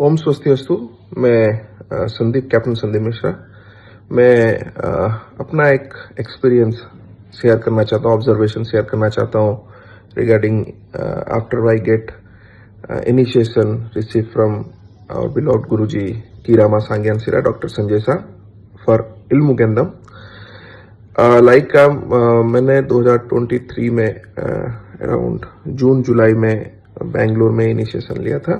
ओम स्वस्तिअस्तु। मैं संदीप, कैप्टन संदीप मिश्रा। मैं अपना एक एक्सपीरियंस शेयर करना चाहता हूँ, ऑब्जर्वेशन शेयर करना चाहता हूँ regarding after I get initiation receive from our beloved Guruji Rama Sanghyang Sira, doctor Sanjay Shah for Ilmu Gendam. मैंने 2023 में अराउंड जून जुलाई में बेंगलोर में इनिशिएशन लिया था।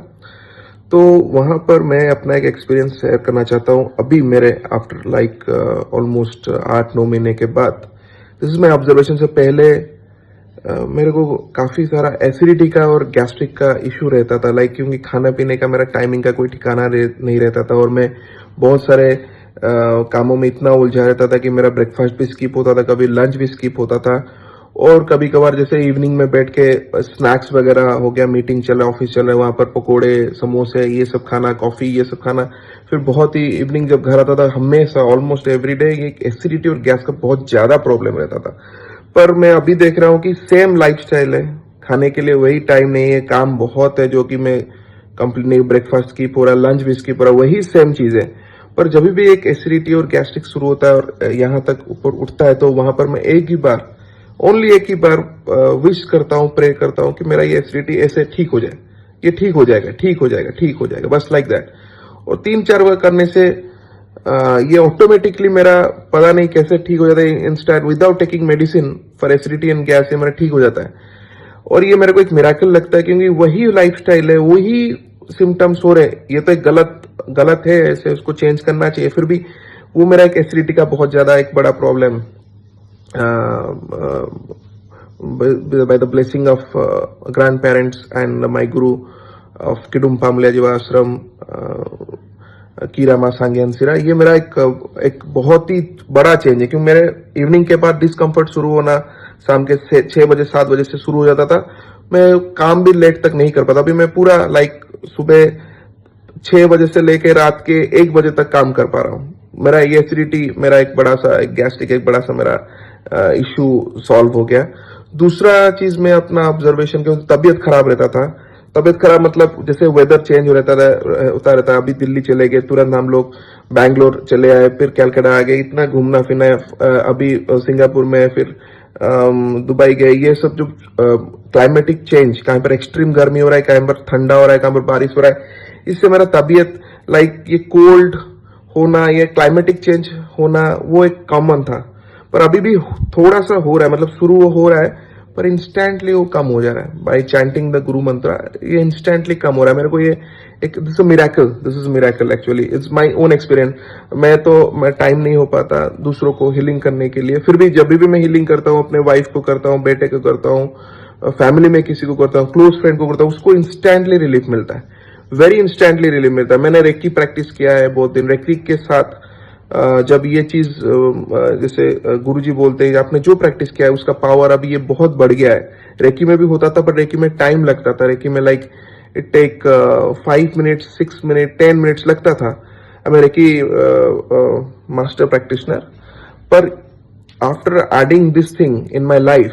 तो वहां पर मैं अपना एक एक्सपीरियंस शेयर करना चाहता हूं। अभी मेरे आफ्टर ऑलमोस्ट 8-9 महीने के बाद, दिस इज माई ऑब्जर्वेशन से पहले मेरे को काफी सारा एसिडिटी का और गैस्ट्रिक का इशू रहता था। क्योंकि खाना पीने का मेरा टाइमिंग का कोई ठिकाना नहीं रहता था और मैं बहुत सारे कामों में इतना उलझा रहता था कि मेरा ब्रेकफास्ट भी स्किप होता था, कभी लंच भी स्किप होता था। और कभी कभार जैसे इवनिंग में बैठ के स्नैक्स वगैरह हो गया, मीटिंग चल रहा है, ऑफिस चल रहा है, वहां पर पकोड़े, समोसे, ये सब खाना, कॉफी, ये सब खाना। फिर बहुत ही इवनिंग जब घर आता था, हमेशा ऑलमोस्ट एवरी डे ये एसिडिटी और गैस का बहुत ज्यादा प्रॉब्लम रहता था। पर मैं अभी देख रहा हूँ कि सेम लाइफस्टाइल है, खाने के लिए वही टाइम नहीं है, काम बहुत है, जो कि मैं कंप्लीट ब्रेकफास्ट स्किप हो रहा है, लंच भी स्किप हो रहा है, वही सेम चीज है। पर जब भी एक एसिडिटी और गैस्ट्रिक शुरू होता है और यहाँ तक ऊपर उठता है, तो वहां पर मैं एक ही बार विश करता हूँ, प्रे करता हूँ कि मेरा ये एसिडिटी ऐसे ठीक हो जाए, ये ठीक हो जाएगा, ठीक हो जाएगा, ठीक हो जाएगा, बस लाइक दैट। और 3-4 बार करने से ये ऑटोमेटिकली मेरा पता नहीं कैसे ठीक हो जाता है, instant without taking medicine for acidity and gas, ये मेरा ठीक हो जाता है। और ये मेरे को एक मिराकल लगता है, क्योंकि वही लाइफस्टाइल है, वही सिम्टम्स हो रहे। ये तो एक गलत है, ऐसे उसको चेंज करना चाहिए। फिर भी वो मेरा एक एसिडिटी का बहुत ज्यादा एक बड़ा problem, by the blessing of grandparents and my guru of Kidung Pemulihan Jiwa आश्रम Rama Sanghyang Sira, ये मेरा एक बहुत ही बड़ा चेंज है। क्योंकि मेरे इवनिंग के बाद डिस्कम्फर्ट शुरू होना शाम के 6 बजे 7 बजे से शुरू हो जाता था। मैं काम भी लेट तक नहीं कर पाता। अभी मैं पूरा सुबह 6 बजे से लेकर रात के 1 बजे तक काम कर पा रहा हूँ। मेरा ये एसिडिटी, मेरा एक बड़ा सा गैस्ट्रिक, एक बड़ा सा मेरा इशू सॉल्व हो गया। दूसरा चीज में अपना ऑब्जर्वेशन के, तबीयत खराब रहता था। तबीयत खराब मतलब जैसे वेदर चेंज होता रहता। अभी दिल्ली चले गए, तुरंत हम लोग बैंगलोर चले आए, फिर कलकत्ता आ गए, इतना घूमना फिरना। अभी सिंगापुर में, फिर दुबई गए। ये सब जो क्लाइमेटिक चेंज, कहीं पर एक्सट्रीम गर्मी हो रहा है, कहीं पर ठंडा हो रहा है, कहीं पर बारिश हो रहा है, इससे मेरा तबीयत ये कोल्ड होना, ये क्लाइमेटिक चेंज होना, वो एक कॉमन था। पर अभी भी थोड़ा सा हो रहा है, मतलब शुरू हो रहा है, पर इंस्टेंटली वो कम हो जा रहा है। बाय चैंटिंग द गुरु मंत्र ये इंस्टेंटली कम हो रहा है। मेरे को ये एक this is miracle actually, it's my own experience. मैं टाइम नहीं हो पाता दूसरों को हीलिंग करने के लिए। फिर भी जब भी मैं हीलिंग करता हूँ, अपने वाइफ को करता हूँ, बेटे को करता हूँ, फैमिली में किसी को करता हूँ, क्लोज फ्रेंड को करता हूँ, उसको इंस्टेंटली रिलीफ मिलता है, वेरी इंस्टेंटली रिलीफ मिलता है। मैंने रेकी प्रैक्टिस किया है बहुत दिन। रेकी के साथ जब ये चीज जैसे गुरुजी बोलते हैं, आपने जो प्रैक्टिस किया है उसका पावर अभी ये बहुत बढ़ गया है। रेकी में भी होता था, पर रेकी में टाइम लगता था। रेकी में it take 5 minutes, 6 minute, 10 minutes लगता था। मैं रेकी मास्टर प्रैक्टिशनर, पर after adding this thing in my life,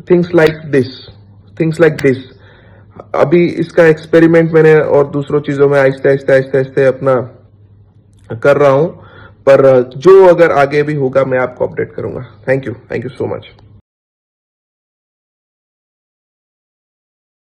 things like this, अभी इसका एक्सपेरिमेंट मैंने और दूसरों चीजों में आहिस्ते अपना कर रहा हूं। पर जो अगर आगे भी होगा, मैं आपको अपडेट करूंगा। Thank you so much.